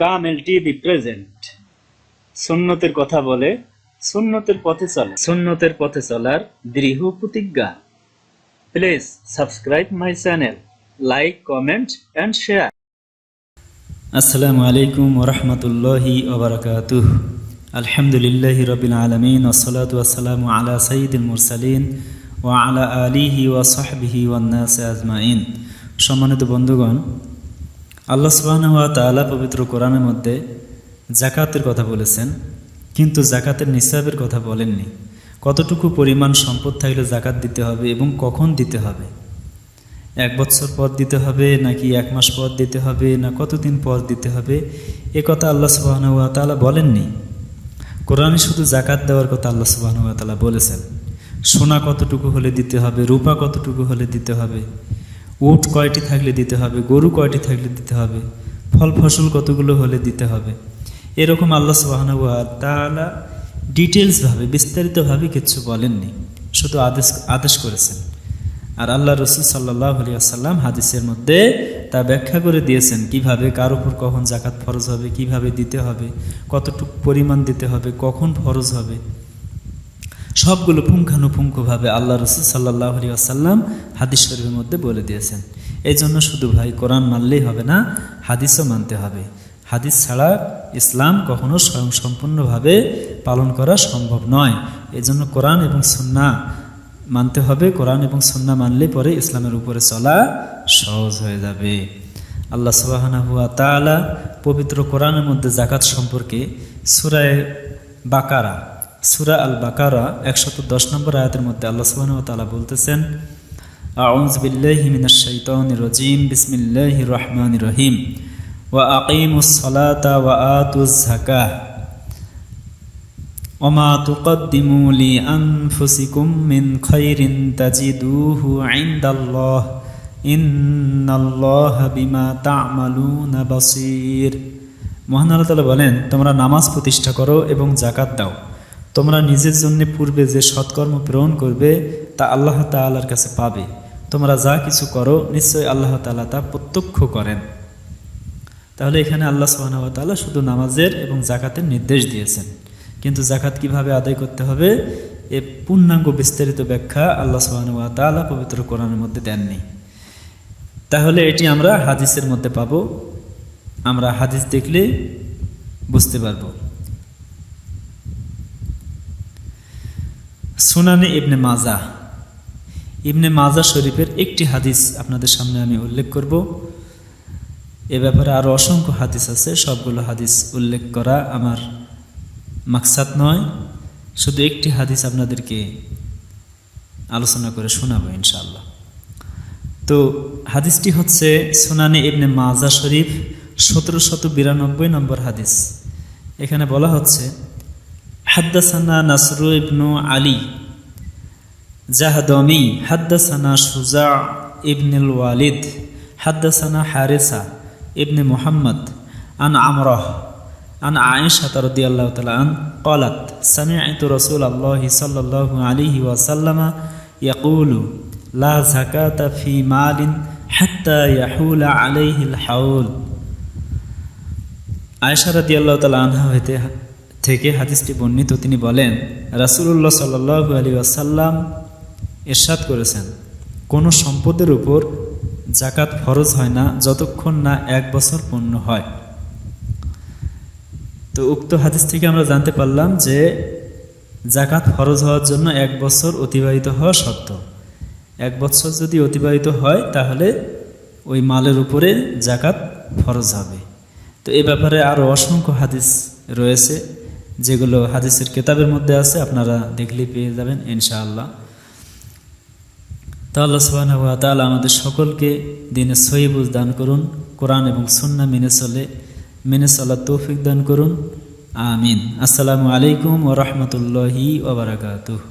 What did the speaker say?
কামেল TV present. সুন্নতের কথা বলে, সুন্নতের পথে চলে, সুন্নতের পথে চলার দৃঢ় প্রতিজ্ঞা। Please subscribe my channel, like, comment and share. আসসালামু আলাইকুম ওয়া রাহমাতুল্লাহি ওয়া বারাকাতুহু। আলহামদুলিল্লাহি রাব্বিল আলামিন ওয়াসসালাতু ওয়াসসালামু আলা সাইয়্যিদিল মুরসালিন ওয়া আলা আলিহি ওয়া সাহবিহি ওয়ান নাস আজমাইন। সম্মানিত বন্ধুগণ, আল্লাহ সুবহানাহু ওয়া তাআলা পবিত্র কোরআনের মধ্যে যাকাতের কথা বলেছেন, কিন্তু যাকাতের নিসাবের কথা বলেননি। কতটুকু পরিমাণ সম্পদ থাকলে যাকাত দিতে হবে এবং কখন দিতে হবে, 1 বছর পর দিতে হবে নাকি 1 মাস পর দিতে হবে না কতদিন পর দিতে হবে, এ কথা আল্লাহ সুবহানাহু ওয়া তাআলা বলেননি। কোরআনে শুধু যাকাত দেওয়ার কথা আল্লাহ সুবহানাহু ওয়া তাআলা বলেছেন। সোনা কতটুকু হলে দিতে হবে, রূপা কতটুকু হলে দিতে হবে, উট কয়টি থাকলে দিতে হবে, গরু কয়টি থাকলে দিতে হবে, ফল ফসল কতগুলো হলে দিতে হবে, এরকম আল্লাহ সুবহানাহু ওয়া তাআলা ডিটেলসভাবে বিস্তারিতভাবে কিছু বলেননি, শুধু আদেশ করেছেন। আর আল্লাহ রসুল সাল্লাল্লাহু আলাইহি ওয়াসাল্লাম হাদিসের মধ্যে তা ব্যাখ্যা করে দিয়েছেন কিভাবে, কার উপর কখন যাকাত ফরজ হবে, কিভাবে দিতে হবে, কতটুকু পরিমাণ দিতে হবে, কখন ফরজ হবে, সবগুলো পুঙ্খানুপুঙ্খভাবে আল্লাহ রসুল সাল্লাল্লাহু আলাইহি ওয়াসাল্লাম হাদিস শরীফের মধ্যে বলে দিয়েছেন। এই জন্য শুধু ভাই কোরআন মানলেই হবে না, হাদিসও মানতে হবে। হাদিস ছাড়া ইসলাম কখনো স্বয়ংসম্পূর্ণভাবে পালন করা সম্ভব নয়। এই জন্য কোরআন এবং সুন্নাহ মানতে হবে। কোরআন এবং সুন্নাহ মানলে পরে ইসলামের উপরে চলা সহজ হয়ে যাবে। আল্লাহ সুবহানাহু ওয়া তাআলা পবিত্র কোরআনের মধ্যে যাকাত সম্পর্কে সূরা বাকারা, সূরা আল বাকারা 110 নম্বর আয়াতের মধ্যে আল্লাহ সুবহানাহু ওয়া তাআলা বলতেছেন, আউযু বিল্লাহি মিনাশ শাইতানির রাজীম, বিসমিল্লাহির রহমানির রহিম, ওয়া আকিমুস সালাতা ওয়া আতুজ যাকাহ ওমা তুকদ্দিমু লি আনফুসিকুম মিন খাইরিন তাজিদুহু ইনদাল্লাহ ইন্নাল্লাহা বিমা তা'মালুনা বাসীর। মহান আল্লাহ তাআলা বলেন, তোমরা নামাজ প্রতিষ্ঠা করো এবং যাকাত দাও। তোমরা নিজের জন্য পূর্বে যে সৎকর্ম প্রেরণ করবে তা আল্লাহ তাআলার কাছে পাবে। তোমরা যা কিছু করো নিশ্চয়ই আল্লাহ তাআলা তা প্রত্যক্ষ করেন। তাহলে এখানে আল্লাহ সুবহানাহু ওয়া তাআলা শুধু নামাজের এবং যাকাতের নির্দেশ দিয়েছেন, কিন্তু যাকাত কিভাবে আদায় করতে হবে এ পূর্ণাঙ্গ বিস্তারিত ব্যাখ্যা আল্লাহ সুবহানাহু ওয়া তাআলা পবিত্র কোরআনের মধ্যে দেননি। তাহলে এটি আমরা হাদিসের মধ্যে পাবো, আমরা হাদিস দেখলে বুঝতে পারব। সুনানে ইবনে মাজাহ, ইবনে মাজাহ শরীফের একটি হাদিস আপনাদের সামনে আমি উল্লেখ করব। এ ব্যাপারে আরও অসংখ্য হাদিস আছে, সবগুলো হাদিস উল্লেখ করা আমার মাকসাদ নয়, শুধু একটি হাদিস আপনাদেরকে আলোচনা করে শোনাবো ইনশাআল্লাহ। তো হাদিসটি হচ্ছে সুনানে ইবনে মাজাহ শরীফ 1792 নম্বর হাদিস। এখানে বলা হচ্ছে, হাদ্দাসানা নাসরু ইবনু আলী জাহদমি হাদ্দাসানা সুজা ইবনুল ওয়ালিদ হাদ্দাসানা হারিসা ইবনে মুহাম্মদ আন আমরাহ আন আয়েশা রাদিয়াল্লাহু তাআলা আন ক্বালাত সামি'তু রাসূলুল্লাহি সাল্লাল্লাহু আলাইহি ওয়াসাল্লাম ইয়াকুলু লা যাকাতা ফি মালিন হাত্তা ইয়াহুলা আলাইহিল হাউল। আয়েশা রাদিয়াল্লাহু তাআলা আনহা থেকে হাদিসটি বর্ণিত। তিনি বলেন, রাসূলুল্লাহ সাল্লাল্লাহু আলাইহি ওয়াসাল্লাম ইরশাদ করেছেন, কোনো সম্পদের উপর যাকাত ফরজ হয় না যতক্ষণ না 1 বছর পূর্ণ হয়। তো উক্ত হাদিস থেকে আমরা জানতে পারলাম যে যাকাত ফরজ হওয়ার জন্য 1 বছর অতিবাহিত হওয়া শর্ত। 1 বছর যদি অতিবাহিত হয় তাহলে ওই মালের উপরে যাকাত ফরজ হবে। তো এ ব্যাপারে আরও অসংখ্য হাদিস রয়েছে, যেগুলো হাদিসের কিতাবের মধ্যে আছে, আপনারা দেখলেই পেয়ে যাবেন ইনশাআল্লাহ। তো আল্লাহ সুবহানাহু ওয়া তাআলা আমাদের সকলকে দ্বীনের সহি বুঝ দান করুন, কোরআন এবং সুন্নাহ মেনে চলার তৌফিক দান করুন, আমিন। আসসালামু আলাইকুম ওয়া রাহমাতুল্লাহি ওয়া বারাকাতুহু।